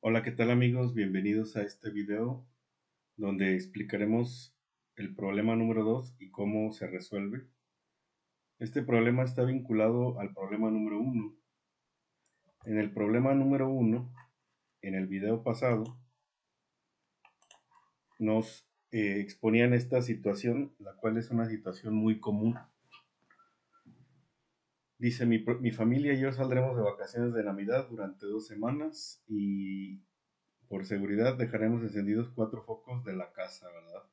Hola, ¿qué tal amigos? Bienvenidos a este video donde explicaremos el problema número 2 y cómo se resuelve. Este problema está vinculado al problema número 1. En el problema número 1, en el video pasado, nos exponían esta situación, la cual es una situación muy común. Dice, mi familia y yo saldremos de vacaciones de Navidad durante 2 semanas y por seguridad dejaremos encendidos 4 focos de la casa, ¿verdad?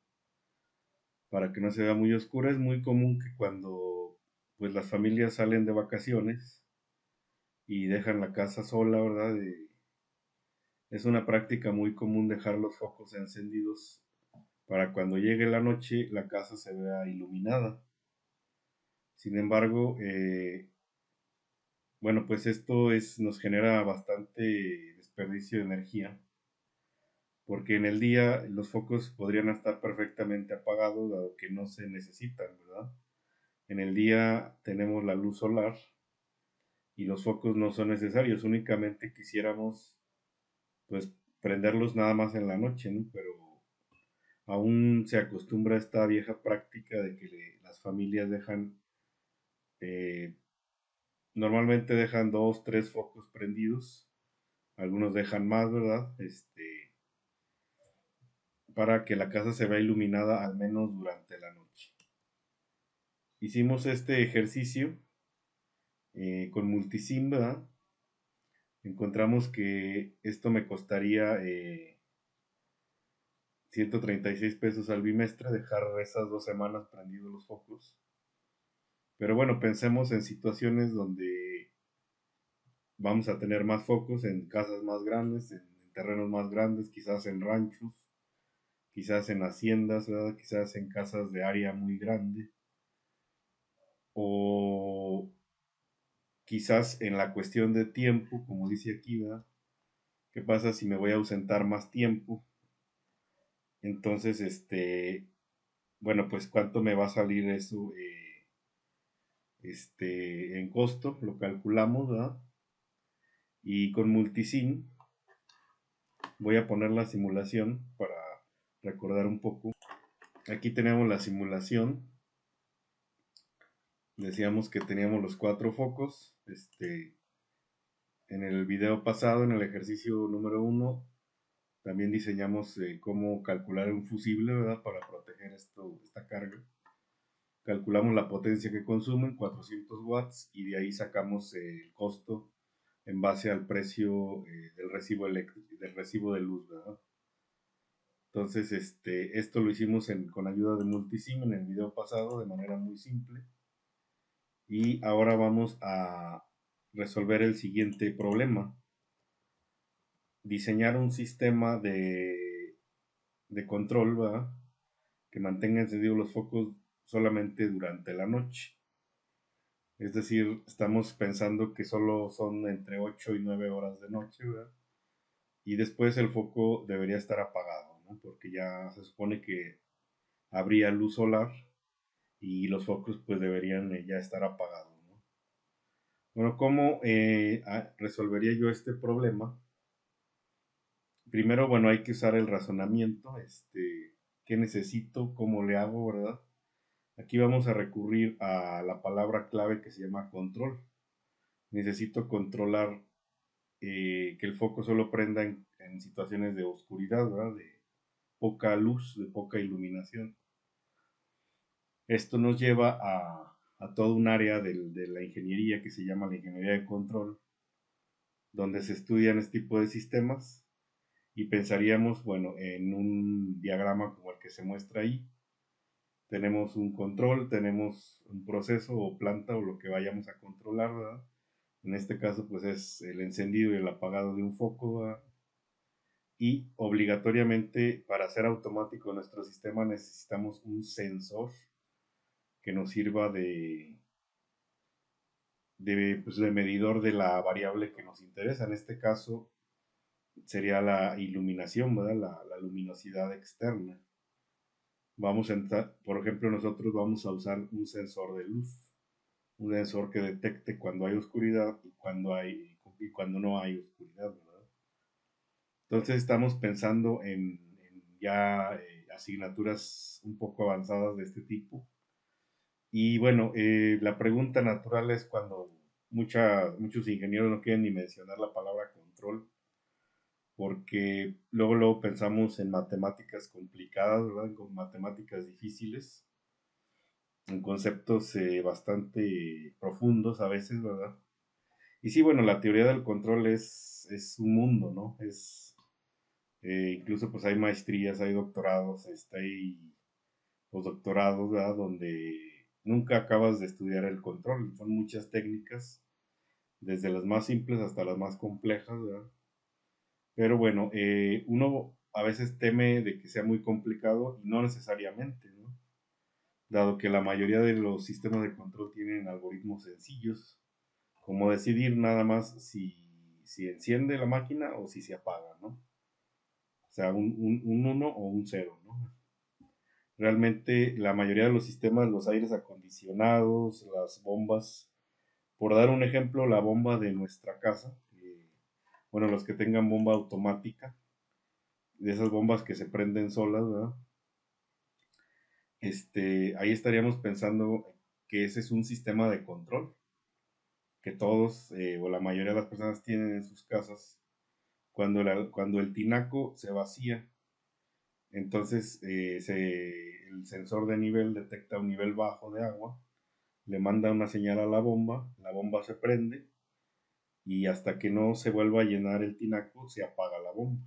Para que no se vea muy oscura. Es muy común que cuando pues las familias salen de vacaciones y dejan la casa sola, ¿verdad? Es una práctica muy común dejar los focos encendidos para cuando llegue la noche la casa se vea iluminada. Sin embargo, bueno, pues nos genera bastante desperdicio de energía, porque en el día los focos podrían estar perfectamente apagados, dado que no se necesitan, ¿verdad? En el día tenemos la luz solar y los focos no son necesarios, únicamente quisiéramos pues prenderlos nada más en la noche, ¿no? Pero aún se acostumbra a esta vieja práctica de que las familias eh, normalmente dejan 2, 3 focos prendidos, algunos dejan más, ¿verdad? Para que la casa se vea iluminada al menos durante la noche. Hicimos este ejercicio con multisim, ¿verdad? Encontramos que esto me costaría 136 pesos al bimestre dejar esas 2 semanas prendidos los focos. Pero bueno, pensemos en situaciones donde vamos a tener más focos en casas más grandes, en terrenos más grandes, quizás en ranchos, quizás en haciendas, ¿verdad? Quizás en casas de área muy grande. O quizás en la cuestión de tiempo, como dice aquí, ¿verdad? ¿Qué pasa si me voy a ausentar más tiempo? Entonces, bueno, pues cuánto me va a salir eso en costo, lo calculamos, ¿verdad? Y con multisim voy a poner la simulación para recordar un poco. Aquí tenemos la simulación. Decíamos que teníamos los 4 focos. En el video pasado, en el ejercicio número 1, también diseñamos cómo calcular un fusible, ¿verdad? Para proteger esta carga. Calculamos la potencia que consumen, 400 watts, y de ahí sacamos el costo en base al precio del recibo de luz, ¿verdad? Entonces, esto lo hicimos con ayuda de multisim en el video pasado de manera muy simple. Y ahora vamos a resolver el siguiente problema. Diseñar un sistema de control, ¿verdad? Que mantenga encendidos los focos solamente durante la noche. Es decir, estamos pensando que solo son entre 8 y 9 horas de noche, ¿verdad? Y después el foco debería estar apagado, ¿no? Porque ya se supone que habría luz solar y los focos pues deberían ya estar apagados, ¿no? Bueno, ¿cómo resolvería yo este problema? Primero, bueno, hay que usar el razonamiento, ¿qué necesito? ¿Cómo le hago, verdad? Aquí vamos a recurrir a la palabra clave que se llama control. Necesito controlar que el foco solo prenda en situaciones de oscuridad, ¿verdad? De poca luz, de poca iluminación. Esto nos lleva a todo un área de la ingeniería que se llama la ingeniería de control, donde se estudian este tipo de sistemas y pensaríamos, bueno, en un diagrama como el que se muestra ahí. Tenemos un control, tenemos un proceso o planta o lo que vayamos a controlar, ¿verdad? En este caso, pues es el encendido y el apagado de un foco, ¿verdad? Y obligatoriamente para hacer automático nuestro sistema necesitamos un sensor que nos sirva pues, de medidor de la variable que nos interesa. En este caso sería la iluminación, ¿verdad? La luminosidad externa. Por ejemplo, nosotros vamos a usar un sensor de luz, un sensor que detecte cuando hay oscuridad y cuando no hay oscuridad, ¿verdad? Entonces estamos pensando en ya asignaturas un poco avanzadas de este tipo. Y bueno, la pregunta natural es cuando muchos ingenieros no quieren ni mencionar la palabra control, porque luego pensamos en matemáticas complicadas, ¿verdad? Con matemáticas difíciles, en conceptos bastante profundos a veces, ¿verdad? Y sí, bueno, la teoría del control es un mundo, ¿no? Incluso pues hay maestrías, hay doctorados, hay postdoctorados, ¿verdad? Donde nunca acabas de estudiar el control. Son muchas técnicas, desde las más simples hasta las más complejas, ¿verdad? Pero bueno, uno a veces teme de que sea muy complicado y no necesariamente, ¿no? Dado que la mayoría de los sistemas de control tienen algoritmos sencillos, como decidir nada más si enciende la máquina o si se apaga, ¿no? O sea, un 1 o un cero, ¿no? Realmente la mayoría de los sistemas, los aires acondicionados, las bombas, por dar un ejemplo, la bomba de nuestra casa, bueno, los que tengan bomba automática, de esas bombas que se prenden solas, ¿verdad? Ahí estaríamos pensando que ese es un sistema de control que todos o la mayoría de las personas tienen en sus casas cuando el tinaco se vacía. Entonces el sensor de nivel detecta un nivel bajo de agua, le manda una señal a la bomba se prende y hasta que no se vuelva a llenar el tinaco se apaga la bomba.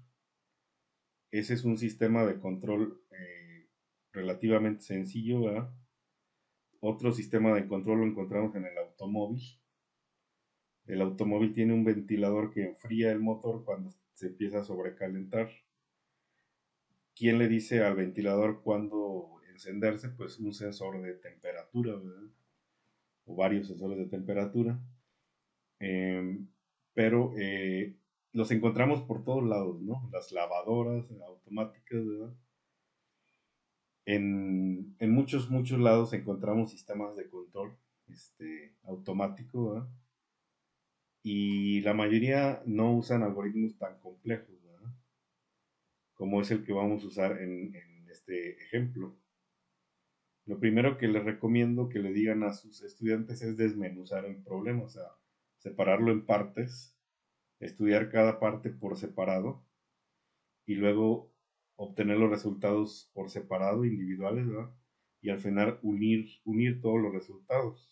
Ese es un sistema de control relativamente sencillo, ¿verdad? Otro sistema de control lo encontramos en el automóvil. El automóvil tiene un ventilador que enfría el motor cuando se empieza a sobrecalentar. ¿Quién le dice al ventilador cuándo encenderse? Pues un sensor de temperatura, ¿verdad? O varios sensores de temperatura. Eh, pero los encontramos por todos lados, ¿no? Las lavadoras automáticas, ¿verdad? En muchos lados encontramos sistemas de control automático, ¿verdad? Y la mayoría no usan algoritmos tan complejos, ¿verdad? Como es el que vamos a usar en este ejemplo. Lo primero que les recomiendo que le digan a sus estudiantes es desmenuzar el problema, o sea, separarlo en partes, estudiar cada parte por separado y luego obtener los resultados por separado, individuales, ¿verdad? Y al final unir todos los resultados.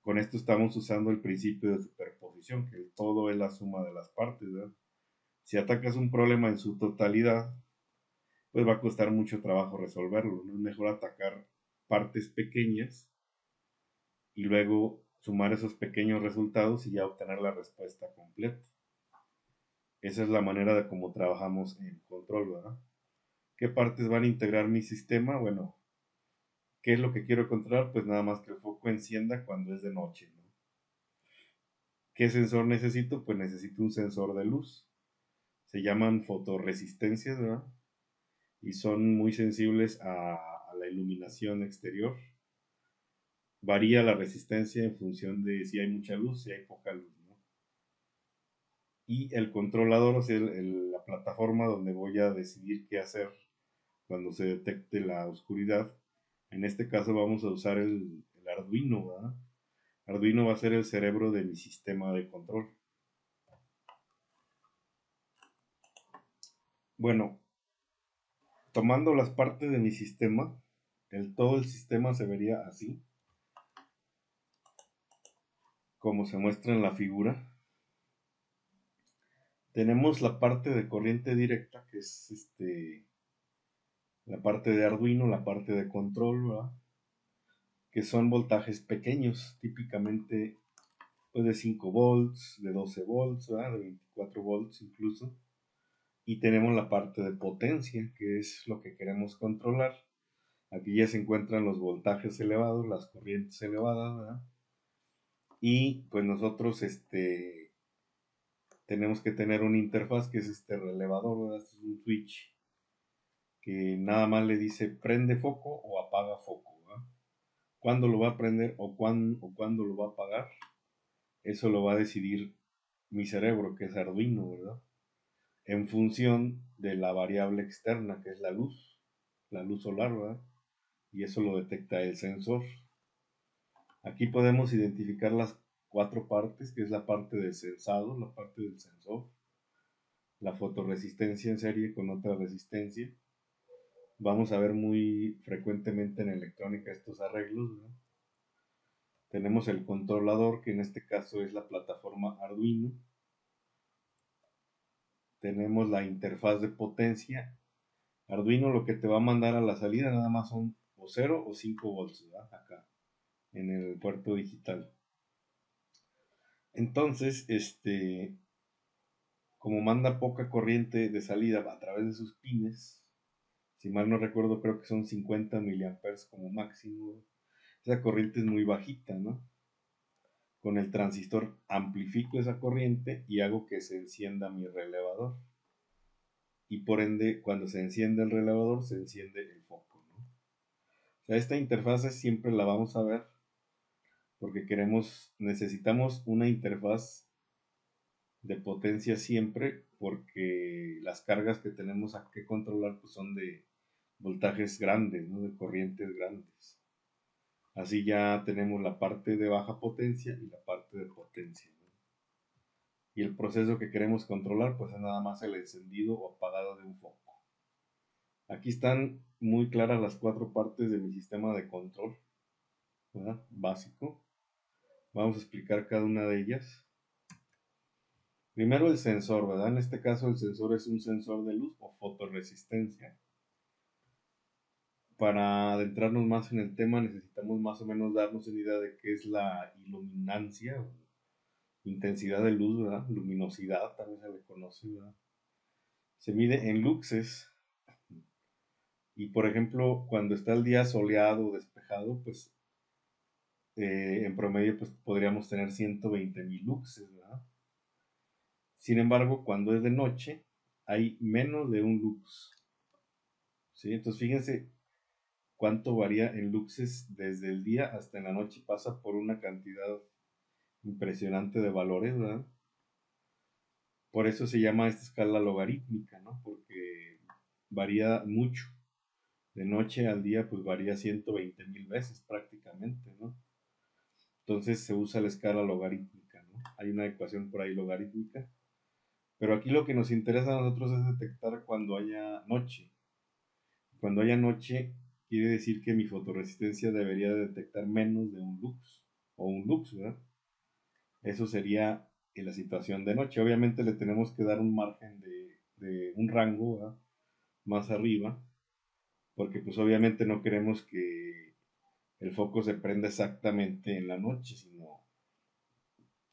Con esto estamos usando el principio de superposición, que el todo es la suma de las partes, ¿verdad? Si atacas un problema en su totalidad, pues va a costar mucho trabajo resolverlo, ¿no? Es mejor atacar partes pequeñas y luego sumar esos pequeños resultados y ya obtener la respuesta completa. Esa es la manera de cómo trabajamos en control, ¿verdad? ¿Qué partes van a integrar mi sistema? Bueno, ¿qué es lo que quiero controlar? Pues nada más que el foco encienda cuando es de noche, ¿no? ¿Qué sensor necesito? Pues necesito un sensor de luz. Se llaman fotorresistencias, ¿verdad? Y son muy sensibles a la iluminación exterior. Varía la resistencia en función de si hay mucha luz, si hay poca luz, ¿no? Y el controlador, o sea, la plataforma donde voy a decidir qué hacer cuando se detecte la oscuridad. En este caso vamos a usar el Arduino, ¿verdad? Arduino va a ser el cerebro de mi sistema de control. Bueno, tomando las partes de mi sistema, todo el sistema se vería así, como se muestra en la figura. Tenemos la parte de corriente directa, que es la parte de Arduino, la parte de control, ¿verdad? Que son voltajes pequeños, típicamente pues, de 5 volts, de 12 volts, ¿verdad? De 24 volts incluso. Y tenemos la parte de potencia, que es lo que queremos controlar. Aquí ya se encuentran los voltajes elevados, las corrientes elevadas, ¿verdad? Y pues nosotros tenemos que tener una interfaz que es este relevador, ¿verdad? Este es un switch que nada más le dice prende foco o apaga foco, ¿verdad? ¿Cuándo lo va a prender o cuándo lo va a apagar? Eso lo va a decidir mi cerebro, que es Arduino, ¿verdad? en función de la variable externa, que es la luz solar, ¿verdad? Y eso lo detecta el sensor. Aquí podemos identificar las cuatro partes, que es la parte del sensado, la parte del sensor, la fotorresistencia en serie con otra resistencia. Vamos a ver muy frecuentemente en electrónica estos arreglos, ¿verdad? Tenemos el controlador, que en este caso es la plataforma Arduino. Tenemos la interfaz de potencia. Arduino lo que te va a mandar a la salida nada más son o 0 o 5 volts, ¿verdad? Acá, en el puerto digital. Entonces, como manda poca corriente de salida a través de sus pines, si mal no recuerdo, creo que son 50 miliamperes como máximo. Esa corriente es muy bajita, ¿no? Con el transistor amplifico esa corriente y hago que se encienda mi relevador. Y por ende, cuando se enciende el relevador, se enciende el foco, ¿no? O sea, esta interfaz siempre la vamos a ver porque necesitamos una interfaz de potencia siempre porque las cargas que tenemos que controlar pues son de voltajes grandes, ¿no? De corrientes grandes. Así ya tenemos la parte de baja potencia y la parte de potencia, ¿no? Y el proceso que queremos controlar pues es nada más el encendido o apagado de un foco. Aquí están muy claras las cuatro partes de mi sistema de control, ¿verdad? Básico. Vamos a explicar cada una de ellas. Primero el sensor, ¿verdad? En este caso el sensor es un sensor de luz o fotorresistencia. Para adentrarnos más en el tema necesitamos más o menos darnos una idea de qué es la iluminancia, o intensidad de luz, ¿verdad? Luminosidad también se le conoce, ¿verdad? Se mide en luxes y por ejemplo cuando está el día soleado o despejado, pues en promedio pues podríamos tener 120,000 luxes, ¿verdad? Sin embargo, cuando es de noche hay menos de un lux, ¿sí? Entonces fíjense cuánto varía en luxes desde el día hasta en la noche, pasa por una cantidad impresionante de valores, ¿verdad? Por eso se llama esta escala logarítmica, ¿no? Porque varía mucho. De noche al día, pues varía 120,000 veces prácticamente, ¿no? Entonces se usa la escala logarítmica, ¿no? Hay una ecuación por ahí logarítmica. Pero aquí lo que nos interesa a nosotros es detectar cuando haya noche. Cuando haya noche, quiere decir que mi fotorresistencia debería detectar menos de un lux o un lux, ¿verdad? Eso sería en la situación de noche. Obviamente le tenemos que dar un margen de un rango, ¿verdad? Más arriba, porque pues obviamente no queremos que el foco se prenda exactamente en la noche, sino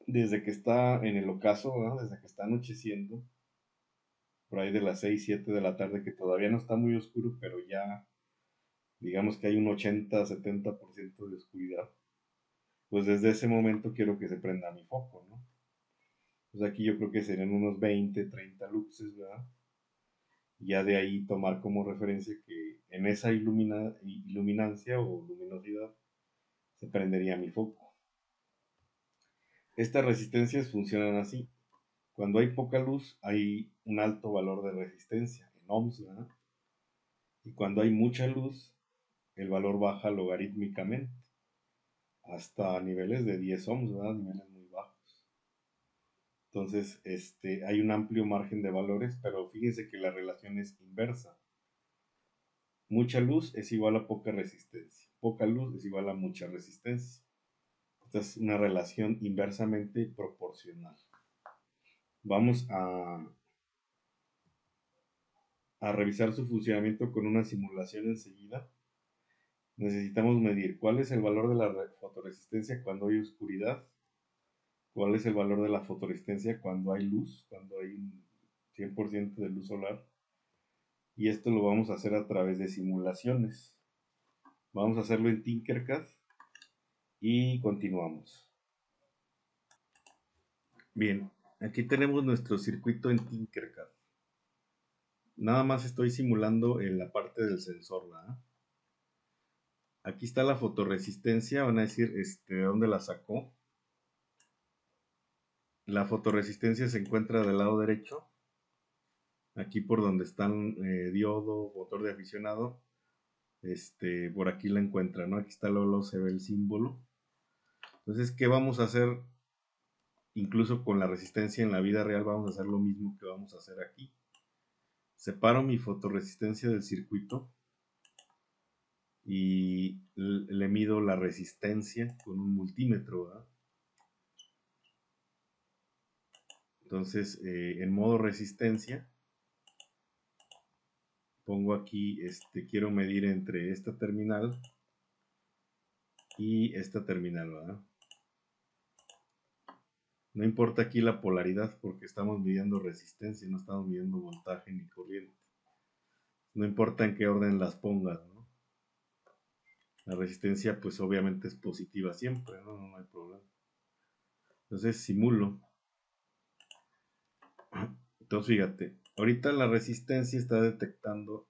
desde que está en el ocaso, ¿verdad? Desde que está anocheciendo, por ahí de las 6 7 de la tarde, que todavía no está muy oscuro, pero ya digamos que hay un 80-70% de oscuridad, pues desde ese momento quiero que se prenda mi foco, ¿no? Pues aquí yo creo que serían unos 20-30 luxes, ¿verdad? Ya de ahí tomar como referencia que en esa iluminancia o luminosidad se prendería mi foco. Estas resistencias funcionan así. Cuando hay poca luz hay un alto valor de resistencia en ohms, ¿verdad? Y cuando hay mucha luz el valor baja logarítmicamente hasta niveles de 10 ohms, ¿verdad? Niveles muy bajos. Entonces, hay un amplio margen de valores, pero fíjense que la relación es inversa. Mucha luz es igual a poca resistencia. Poca luz es igual a mucha resistencia. Esta es una relación inversamente proporcional. Vamos a revisar su funcionamiento con una simulación enseguida. Necesitamos medir cuál es el valor de la fotoresistencia cuando hay oscuridad, cuál es el valor de la fotoresistencia cuando hay luz, cuando hay un 100% de luz solar. Y esto lo vamos a hacer a través de simulaciones. Vamos a hacerlo en Tinkercad y continuamos. Bien, aquí tenemos nuestro circuito en Tinkercad. Nada más estoy simulando en la parte del sensor, ¿verdad? Aquí está la fotorresistencia, van a decir, ¿de dónde la sacó? La fotorresistencia se encuentra del lado derecho aquí por donde están diodo, motor de aficionado, por aquí la encuentra, ¿no? Aquí está luego se ve el símbolo. Entonces, ¿qué vamos a hacer? Incluso con la resistencia en la vida real vamos a hacer lo mismo que vamos a hacer aquí. Separo mi fotoresistencia del circuito y le mido la resistencia con un multímetro, ¿verdad? Entonces, en modo resistencia, pongo aquí, quiero medir entre esta terminal y esta terminal, ¿verdad? No importa aquí la polaridad porque estamos midiendo resistencia, no estamos midiendo voltaje ni corriente. No importa en qué orden las pongas, ¿no? La resistencia pues obviamente es positiva siempre, ¿no? No hay problema. Entonces simulo. Entonces fíjate, ahorita la resistencia está detectando,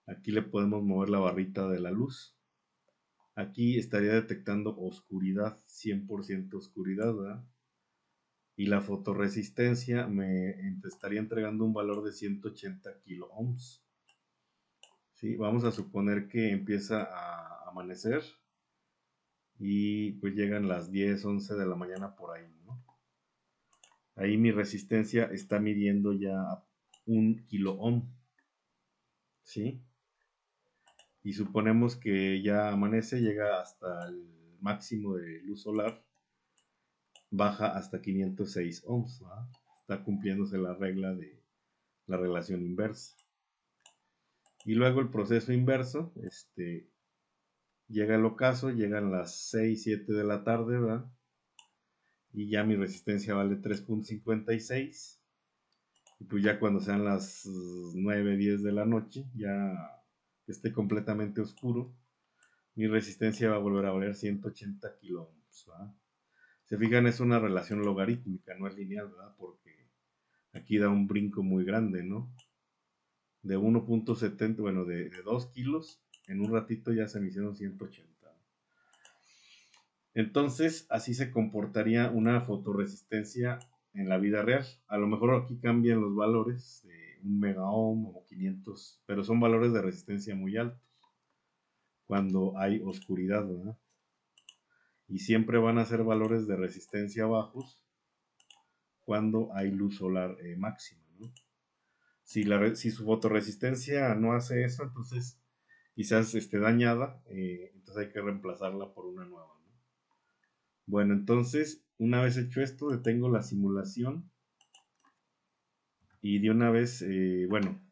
aquí le podemos mover la barrita de la luz. Aquí estaría detectando oscuridad, 100% oscuridad, ¿verdad? Y la fotoresistencia me estaría entregando un valor de 180 kilo ohms. ¿Sí? Vamos a suponer que empieza a amanecer y pues llegan las 10, 11 de la mañana por ahí, ¿no? Ahí mi resistencia está midiendo ya 1 kilo ohm, ¿sí? Y suponemos que ya amanece, llega hasta el máximo de luz solar, baja hasta 506 ohms, ¿verdad? Está cumpliéndose la regla de la relación inversa. Y luego el proceso inverso, llega el ocaso, llegan las 6, 7 de la tarde, ¿verdad? Y ya mi resistencia vale 3.56. Y pues ya cuando sean las 9, 10 de la noche, ya que esté completamente oscuro, mi resistencia va a volver a valer 180 kilo ohms, ¿verdad? Se fijan, es una relación logarítmica, no es lineal, ¿verdad? Porque aquí da un brinco muy grande, ¿no? De 1.70, bueno, de 2 kilos, en un ratito ya se me hicieron 180. Entonces, así se comportaría una fotoresistencia en la vida real. A lo mejor aquí cambian los valores de 1 megaohm o 500, pero son valores de resistencia muy altos cuando hay oscuridad, ¿verdad? Y siempre van a ser valores de resistencia bajos cuando hay luz solar máxima, ¿no? Si su fotoresistencia no hace eso, entonces quizás esté dañada, entonces hay que reemplazarla por una nueva, ¿no? Bueno, entonces, una vez hecho esto, detengo la simulación y de una vez, bueno,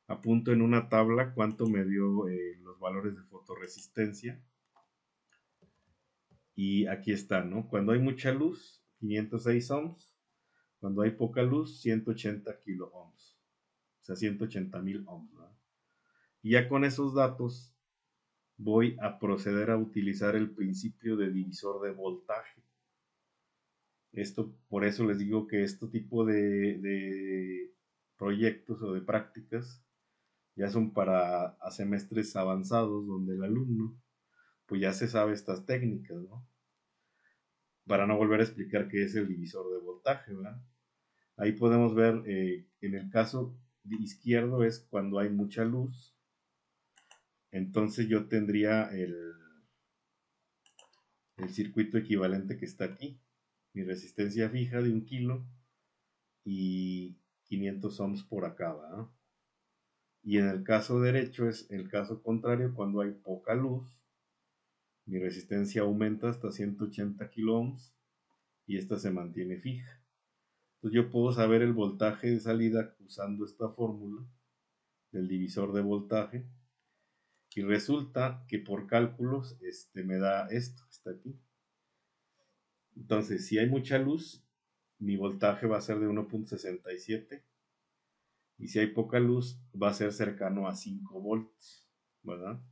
apunto en una tabla cuánto me dio los valores de fotoresistencia. Y aquí está, ¿no? Cuando hay mucha luz, 506 ohms. Cuando hay poca luz, 180 kilo ohms. O sea, 180,000 ohms, ¿verdad? Y ya con esos datos voy a proceder a utilizar el principio de divisor de voltaje. Esto, por eso les digo que este tipo de proyectos o de prácticas ya son para a semestres avanzados donde el alumno pues ya se sabe estas técnicas, ¿no? Para no volver a explicar qué es el divisor de voltaje, ¿verdad? Ahí podemos ver, en el caso izquierdo es cuando hay mucha luz, entonces yo tendría el circuito equivalente que está aquí, mi resistencia fija de 1 kilo y 500 ohms por acá, ¿verdad? Y en el caso derecho es el caso contrario, cuando hay poca luz, mi resistencia aumenta hasta 180 kilo ohms y esta se mantiene fija. Entonces yo puedo saber el voltaje de salida usando esta fórmula del divisor de voltaje y resulta que por cálculos me da esto que está aquí. Entonces si hay mucha luz, mi voltaje va a ser de 1.67 y si hay poca luz va a ser cercano a 5 volts, ¿verdad?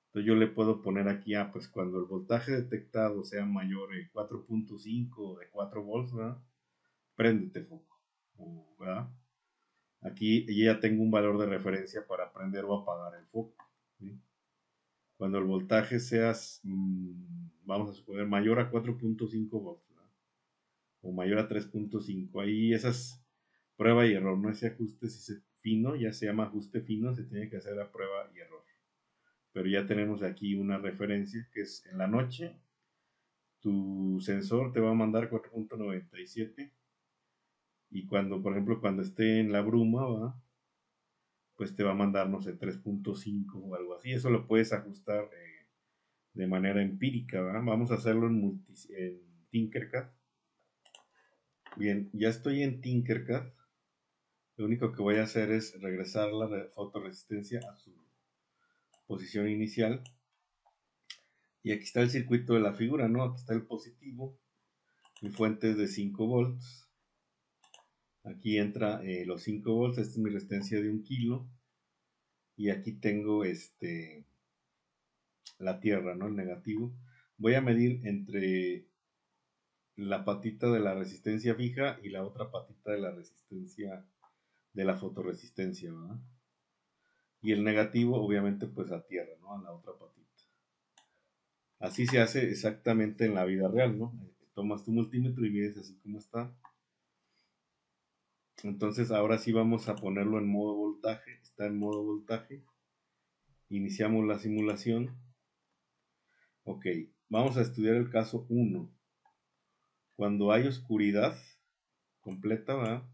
Entonces yo le puedo poner aquí, pues cuando el voltaje detectado sea mayor de 4.5 de 4 volts, ¿verdad? Préndete foco, ¿verdad? Aquí ya tengo un valor de referencia para prender o apagar el foco, ¿sí? Cuando el voltaje sea, vamos a suponer, mayor a 4.5 volts, ¿verdad? O mayor a 3.5, ahí esas prueba y error, ¿no? Ese ajuste fino ya se llama ajuste fino, se tiene que hacer a prueba y error. Pero ya tenemos aquí una referencia que es en la noche, tu sensor te va a mandar 4.97 y cuando, por ejemplo, cuando esté en la bruma, ¿va? Pues te va a mandar, no sé, 3.5 o algo así. Eso lo puedes ajustar de manera empírica, ¿va? Vamos a hacerlo en Tinkercad. Bien, ya estoy en Tinkercad. Lo único que voy a hacer es regresar la fotoresistencia a su posición inicial. Y aquí está el circuito de la figura, ¿no? Aquí está el positivo. Mi fuente es de 5 volts. Aquí entra los 5 volts. Esta es mi resistencia de 1 kilo. Y aquí tengo la tierra, ¿no? El negativo. Voy a medir entre la patita de la resistencia fija y la otra patita de la resistencia de la fotoresistencia, ¿verdad? Y el negativo, obviamente, pues a tierra, ¿no? A la otra patita. Así se hace exactamente en la vida real, ¿no? Tomas tu multímetro y mides así como está. Entonces ahora sí vamos a ponerlo en modo voltaje. Está en modo voltaje. Iniciamos la simulación. Ok, vamos a estudiar el caso 1. Cuando hay oscuridad completa, ¿verdad?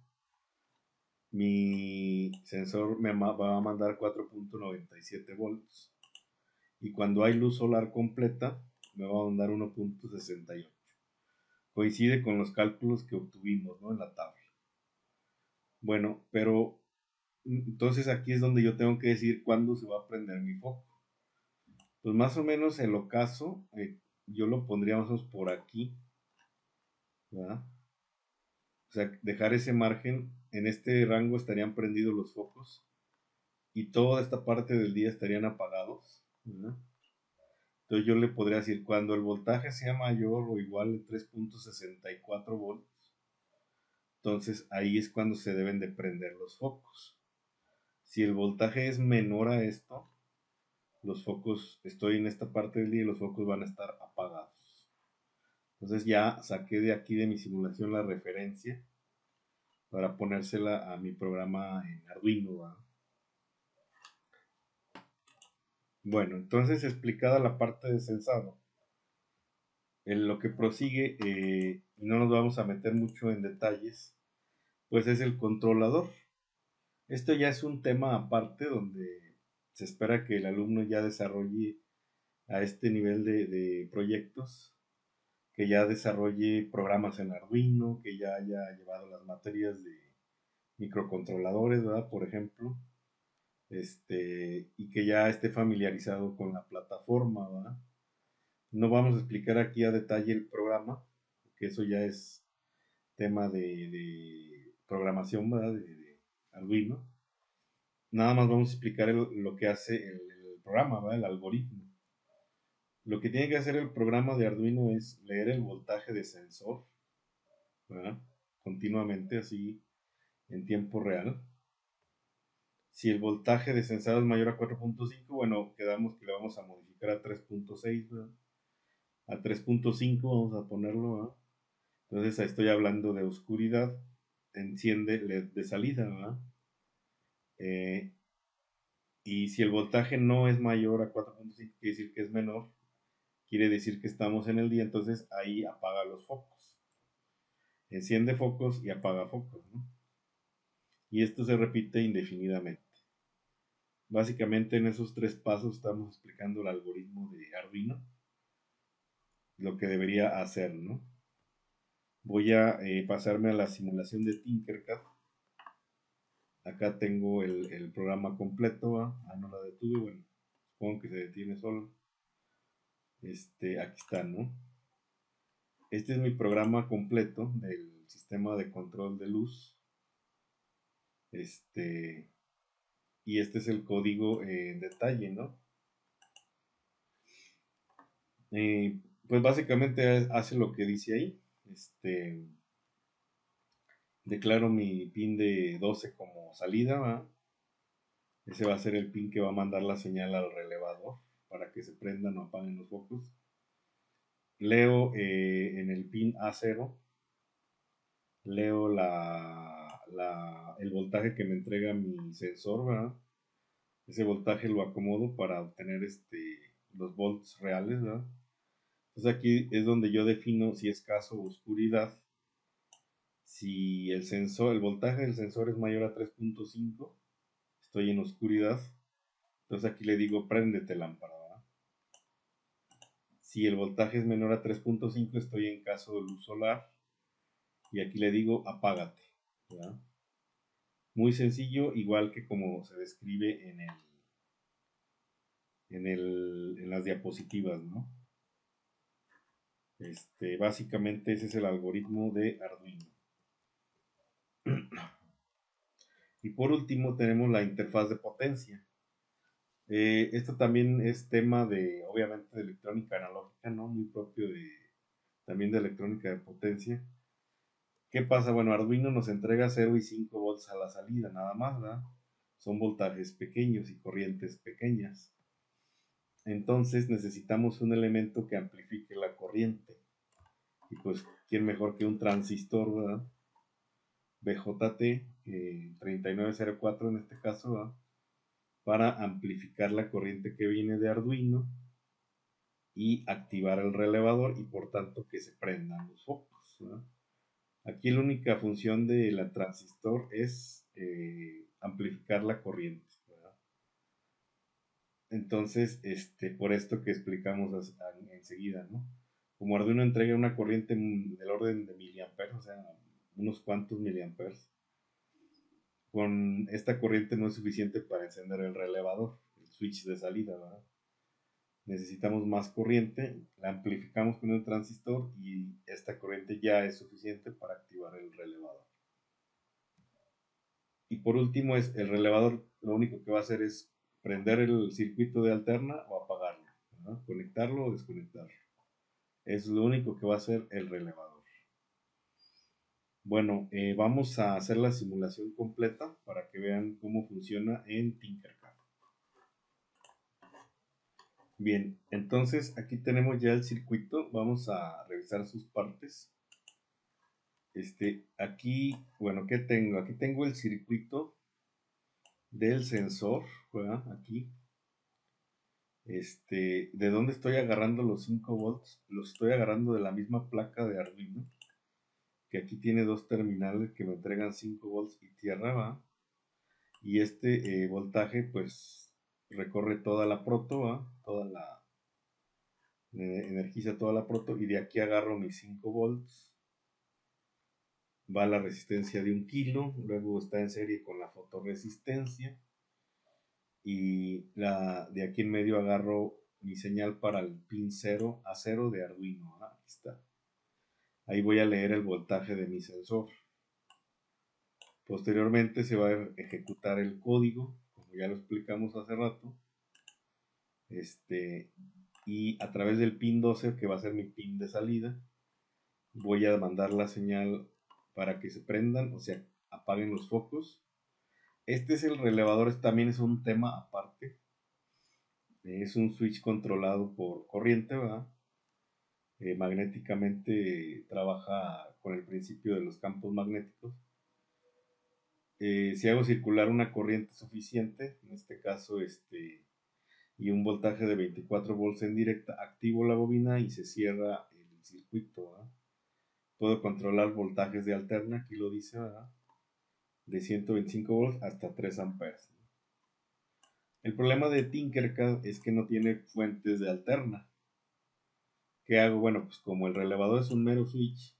Mi sensor me va a mandar 4.97 volts. Y cuando hay luz solar completa, me va a mandar 1.68. Coincide con los cálculos que obtuvimos, ¿no? En la tabla. Bueno, pero entonces aquí es donde yo tengo que decir cuándo se va a prender mi foco. Pues más o menos el ocaso, yo lo pondría más o menos por aquí, ¿verdad? O sea, dejar ese margen, en este rango estarían prendidos los focos y toda esta parte del día estarían apagados, ¿verdad? Entonces yo le podría decir, cuando el voltaje sea mayor o igual de 3.64 volts, entonces ahí es cuando se deben de prender los focos. Si el voltaje es menor a esto, los focos, estoy en esta parte del día y los focos van a estar apagados. Entonces ya saqué de aquí de mi simulación la referencia para ponérsela a mi programa en Arduino, ¿verdad? Bueno, entonces explicada la parte de sensado, en lo que prosigue, y no nos vamos a meter mucho en detalles, pues es el controlador. Esto ya es un tema aparte donde se espera que el alumno ya desarrolle a este nivel de proyectos, que ya desarrolle programas en Arduino, que ya haya llevado las materias de microcontroladores, ¿verdad? Por ejemplo, y que ya esté familiarizado con la plataforma, ¿verdad? No vamos a explicar aquí a detalle el programa, porque eso ya es tema de programación, ¿verdad? De Arduino. Nada más vamos a explicar lo que hace el programa, ¿verdad? El algoritmo. Lo que tiene que hacer el programa de Arduino es leer el voltaje de sensor, ¿verdad? Continuamente, así en tiempo real. Si el voltaje de sensado es mayor a 4.5, bueno, quedamos que le vamos a modificar a 3.6, ¿verdad? A 3.5 vamos a ponerlo, ¿verdad? Entonces ahí estoy hablando de oscuridad, enciende LED de salida, ¿verdad? Y si el voltaje no es mayor a 4.5, quiere decir que es menor, quiere decir que estamos en el día, entonces ahí apaga los focos. Enciende focos y apaga focos, ¿no? Y esto se repite indefinidamente. Básicamente en esos 3 pasos estamos explicando el algoritmo de Arduino, lo que debería hacer, ¿no? Voy a pasarme a la simulación de Tinkercad. Acá tengo el programa completo, ¿va? No la detuve, bueno, supongo que se detiene solo. Aquí está, ¿no? Este es mi programa completo del sistema de control de luz. Y este es el código en detalle, ¿no? Pues básicamente hace lo que dice ahí. Declaro mi pin de 12 como salida, ¿va? Ese va a ser el pin que va a mandar la señal al relevador para que se prendan o apaguen los focos. Leo en el pin A0, leo la el voltaje que me entrega mi sensor, ¿verdad? Ese voltaje lo acomodo para obtener los volts reales, ¿verdad? Entonces aquí es donde yo defino si es caso o oscuridad. Si el voltaje del sensor es mayor a 3.5, estoy en oscuridad. Entonces aquí le digo préndete lámpara, ¿verdad? Si el voltaje es menor a 3.5, estoy en caso de luz solar. Y aquí le digo apágate, ¿verdad? Muy sencillo, igual que como se describe en las diapositivas, ¿no? Básicamente ese es el algoritmo de Arduino. Y por último tenemos la interfaz de potencia. Esto también es tema de, obviamente, de electrónica analógica, ¿no? Muy propio también de electrónica de potencia. ¿Qué pasa? Bueno, Arduino nos entrega 0 y 5 volts a la salida, nada más, ¿verdad? Son voltajes pequeños y corrientes pequeñas. Entonces necesitamos un elemento que amplifique la corriente. Y pues, ¿quién mejor que un transistor, ¿verdad? BJT 3904 en este caso, ¿verdad? Para amplificar la corriente que viene de Arduino y activar el relevador y por tanto que se prendan los focos, ¿verdad? Aquí la única función del transistor es amplificar la corriente, ¿verdad? Entonces, por esto que explicamos enseguida, ¿no? Como Arduino entrega una corriente del orden de miliamperes, o sea, unos cuantos miliamperes, con esta corriente no es suficiente para encender el relevador, el switch de salida, ¿verdad? Necesitamos más corriente, la amplificamos con el transistor y esta corriente ya es suficiente para activar el relevador. Y por último, el relevador lo único que va a hacer es prender el circuito de alterna o apagarlo, ¿verdad? Conectarlo o desconectarlo. Es lo único que va a hacer el relevador. Bueno, vamos a hacer la simulación completa para que vean cómo funciona en Tinkercad. Bien, entonces aquí tenemos ya el circuito. Vamos a revisar sus partes. Aquí, bueno, ¿qué tengo? Aquí tengo el circuito del sensor, ¿verdad? Aquí. ¿De dónde estoy agarrando los 5 volts? Los estoy agarrando de la misma placa de Arduino, que aquí tiene dos terminales que me entregan 5 volts y tierra, ¿va? Y voltaje, pues, recorre toda la proto, ¿va? Energiza toda la proto, y de aquí agarro mis 5 volts, va la resistencia de 1 kilo, luego está en serie con la fotoresistencia, y de aquí en medio agarro mi señal para el pin 0 a 0 de Arduino, ¿va? Aquí está. Ahí voy a leer el voltaje de mi sensor. Posteriormente se va a ejecutar el código, como ya lo explicamos hace rato. Y a través del pin 12, que va a ser mi pin de salida, voy a mandar la señal para que se prendan, o sea, apaguen los focos. Este es el relevador, también es un tema aparte. Es un switch controlado por corriente, ¿verdad? Magnéticamente trabaja con el principio de los campos magnéticos. Si hago circular una corriente suficiente, en este caso y un voltaje de 24 volts en directa, activo la bobina y se cierra el circuito, ¿verdad? Puedo controlar voltajes de alterna, aquí lo dice, ¿verdad? De 125 volts hasta 3 amperes. El problema de Tinkercad es que no tiene fuentes de alterna. ¿Qué hago? Bueno, pues como el relevador es un mero switch,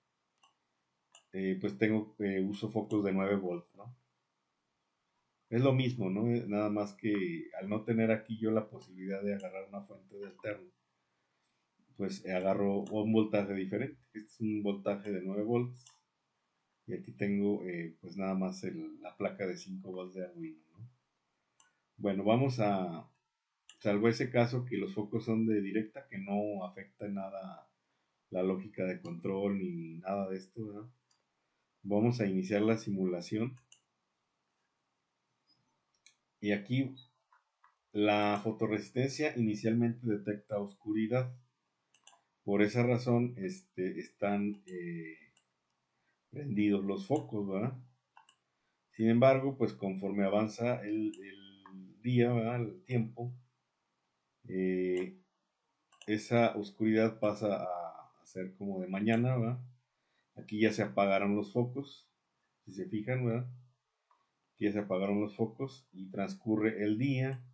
pues uso focos de 9 volts, ¿no? Es lo mismo, ¿no? Nada más que al no tener aquí yo la posibilidad de agarrar una fuente de alterna, pues agarro un voltaje diferente. Este es un voltaje de 9 volts. Y aquí tengo pues nada más la placa de 5 volts de Arduino, ¿no? Bueno, salvo ese caso que los focos son de directa, que no afecta en nada la lógica de control ni nada de esto, ¿verdad? Vamos a iniciar la simulación. Y aquí la fotoresistencia inicialmente detecta oscuridad. Por esa razón están prendidos los focos, ¿verdad? Sin embargo, pues conforme avanza el día, ¿verdad? El tiempo, eh, esa oscuridad pasa a ser como de mañana, ¿verdad? Aquí ya se apagaron los focos, si se fijan, ¿verdad? Aquí ya se apagaron los focos y transcurre el día,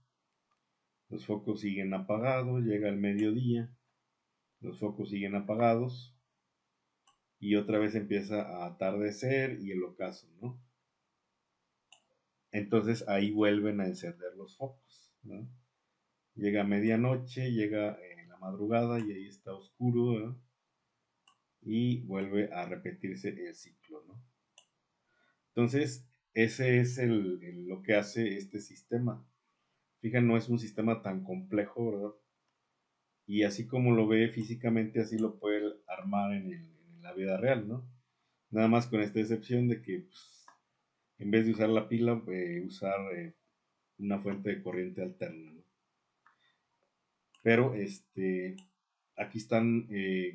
los focos siguen apagados, llega el mediodía, los focos siguen apagados y otra vez empieza a atardecer y el ocaso, ¿no? Entonces ahí vuelven a encender los focos, ¿no? Llega medianoche, llega la madrugada y ahí está oscuro, ¿no? Y vuelve a repetirse el ciclo, ¿no? Entonces, ese es lo que hace este sistema. Fíjense, no es un sistema tan complejo, ¿verdad? Y así como lo ve físicamente, así lo puede armar en la vida real, ¿no? Nada más con esta excepción de que pues, en vez de usar la pila, usar una fuente de corriente alterna, ¿no? Pero aquí están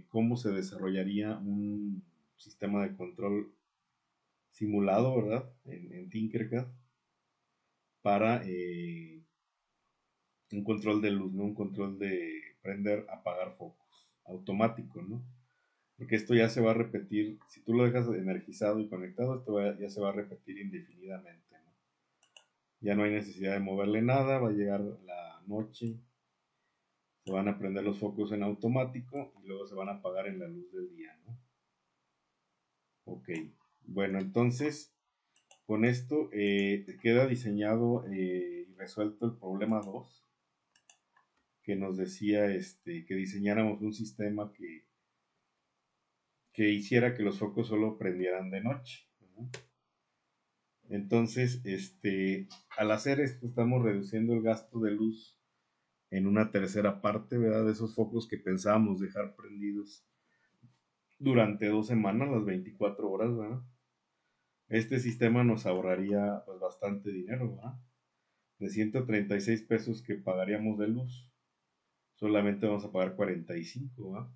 cómo se desarrollaría un sistema de control simulado, ¿verdad? En Tinkercad para un control de luz, ¿no? Un control de prender, apagar focos, automático, ¿no? Porque esto ya se va a repetir, si tú lo dejas energizado y conectado, ya se va a repetir indefinidamente, ¿no? Ya no hay necesidad de moverle nada, va a llegar la noche, se van a prender los focos en automático y luego se van a apagar en la luz del día, ¿no? Ok, bueno, entonces con esto queda diseñado y resuelto el problema 2 que nos decía que diseñáramos un sistema que hiciera que los focos solo prendieran de noche, ¿no? Entonces, al hacer esto estamos reduciendo el gasto de luz en una tercera parte, ¿verdad? De esos focos que pensábamos dejar prendidos durante 2 semanas, las 24 horas, ¿verdad? Este sistema nos ahorraría pues bastante dinero, ¿verdad? De 136 pesos que pagaríamos de luz, solamente vamos a pagar 45, ¿verdad?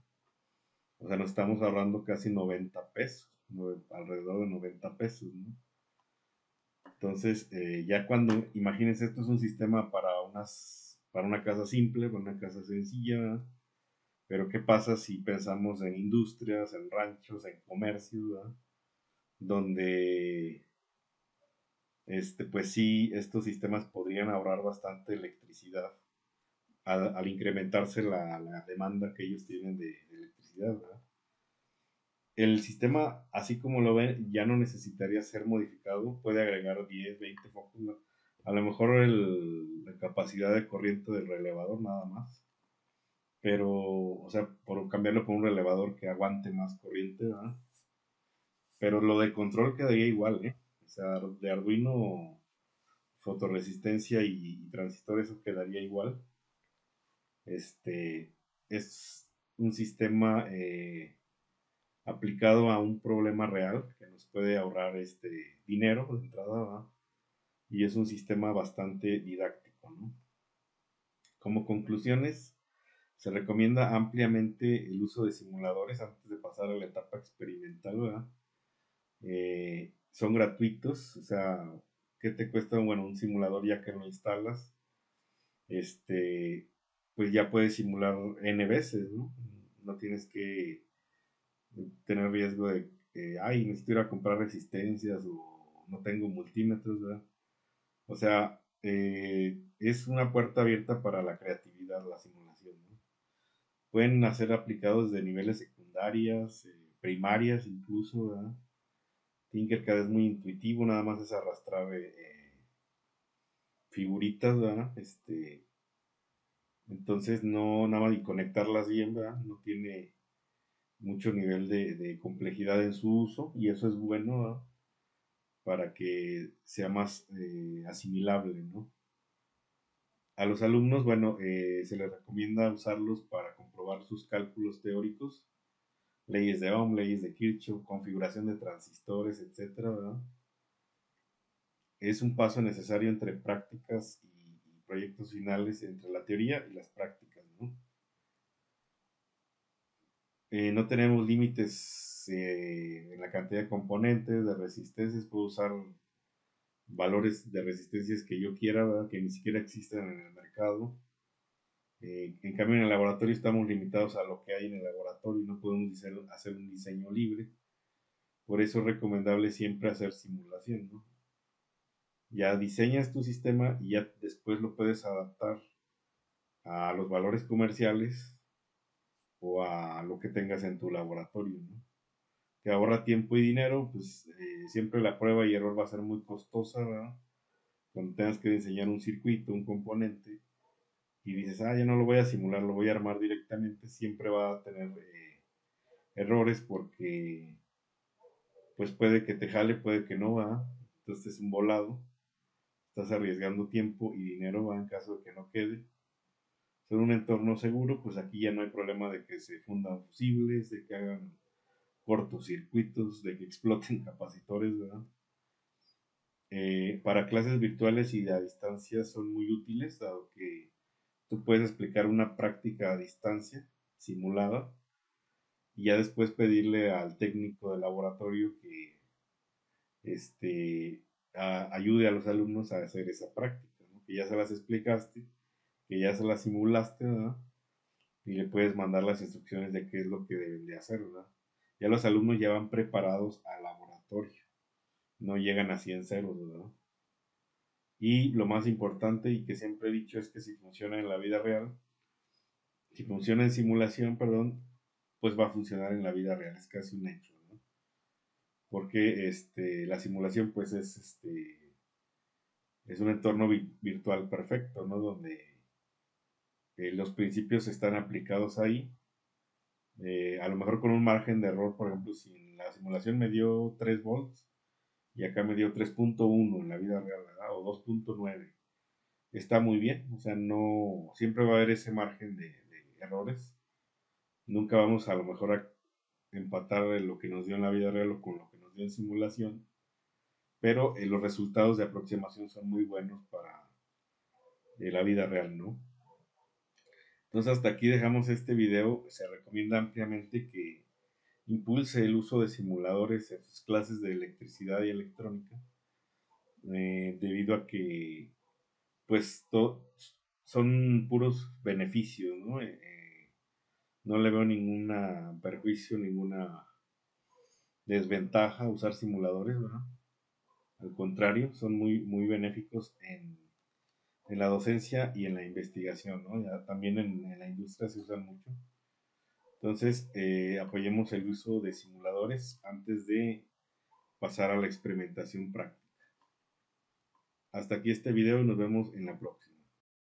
O sea, nos estamos ahorrando casi 90 pesos, alrededor de 90 pesos, ¿no? Entonces, ya cuando, imagínense, esto es un sistema para una casa simple, para una casa sencilla, ¿verdad? Pero ¿qué pasa si pensamos en industrias, en ranchos, en comercios, ¿verdad? Donde, pues sí, estos sistemas podrían ahorrar bastante electricidad al incrementarse la demanda que ellos tienen de electricidad, ¿verdad? El sistema, así como lo ven, ya no necesitaría ser modificado. Puede agregar 10, 20 focos, ¿no? A lo mejor la capacidad de corriente del relevador nada más. Pero, o sea, por cambiarlo por un relevador que aguante más corriente, ¿verdad? Pero lo de control quedaría igual, ¿eh? O sea, de Arduino, fotorresistencia y transistor, eso quedaría igual. Es un sistema aplicado a un problema real que nos puede ahorrar dinero de entrada, ¿verdad? Y es un sistema bastante didáctico, ¿no? Como conclusiones, se recomienda ampliamente el uso de simuladores antes de pasar a la etapa experimental, ¿verdad? Son gratuitos, o sea, ¿qué te cuesta? Bueno, un simulador ya que lo instalas, este, pues ya puedes simular N veces, ¿no? No tienes que tener riesgo de que, ay, necesito ir a comprar resistencias o no tengo multímetros, ¿verdad? O sea, es una puerta abierta para la creatividad, la simulación, ¿no? Pueden ser aplicados de niveles secundarias, primarias incluso, ¿verdad? Tinkercad es muy intuitivo, nada más es arrastrar figuritas, ¿verdad? Entonces no, nada más y conectarlas bien, ¿verdad? No tiene mucho nivel de complejidad en su uso y eso es bueno, ¿verdad? Para que sea más asimilable, ¿no? A los alumnos, bueno, se les recomienda usarlos para comprobar sus cálculos teóricos, leyes de Ohm, leyes de Kirchhoff, configuración de transistores, etcétera, ¿verdad? Es un paso necesario entre prácticas y proyectos finales, entre la teoría y las prácticas, ¿no? No tenemos límites en la cantidad de componentes, de resistencias, puedo usar valores de resistencias que yo quiera, ¿verdad? Que ni siquiera existen en el mercado. En cambio, en el laboratorio estamos limitados a lo que hay en el laboratorio y no podemos hacer un diseño libre. Por eso es recomendable siempre hacer simulación, ¿no? Ya diseñas tu sistema y ya después lo puedes adaptar a los valores comerciales o a lo que tengas en tu laboratorio, ¿no? Que ahorra tiempo y dinero, pues siempre la prueba y error va a ser muy costosa, ¿verdad? Cuando tengas que diseñar un circuito, un componente, y dices, ya no lo voy a simular, lo voy a armar directamente, siempre va a tener errores porque pues puede que te jale, puede que no va, entonces es un volado, estás arriesgando tiempo y dinero va en caso de que no quede. Ser un entorno seguro, pues aquí ya no hay problema de que se fundan fusibles, de que hagan cortocircuitos, de que exploten capacitores, ¿verdad? Para clases virtuales y a distancia son muy útiles, dado que tú puedes explicar una práctica a distancia, simulada, y ya después pedirle al técnico del laboratorio que ayude a los alumnos a hacer esa práctica, ¿no? Que ya se las explicaste, que ya se las simulaste, ¿verdad? Y le puedes mandar las instrucciones de qué es lo que deben de hacer, ¿verdad? Ya los alumnos ya van preparados al laboratorio, no llegan así en ceros, ¿verdad? Y lo más importante y que siempre he dicho es que si funciona en la vida real, si funciona en simulación, perdón, pues va a funcionar en la vida real, es casi un hecho, ¿no? Porque la simulación pues es un entorno virtual perfecto, ¿no? Donde los principios están aplicados ahí, a lo mejor con un margen de error, por ejemplo, si en la simulación me dio 3 volts y acá me dio 3.1 en la vida real, ¿verdad? O 2.9, está muy bien, o sea, no, siempre va a haber ese margen de errores, nunca vamos a lo mejor a empatar lo que nos dio en la vida real o con lo que nos dio en simulación, pero los resultados de aproximación son muy buenos para la vida real, ¿no? Entonces hasta aquí dejamos este video, se recomienda ampliamente que impulse el uso de simuladores en sus clases de electricidad y electrónica, debido a que pues son puros beneficios, ¿no? No le veo ninguna perjuicio, ninguna desventaja a usar simuladores, ¿verdad? Al contrario, son muy benéficos en la docencia y en la investigación, ¿no? Ya también en la industria se usan mucho. Entonces, apoyemos el uso de simuladores antes de pasar a la experimentación práctica. Hasta aquí este video y nos vemos en la próxima.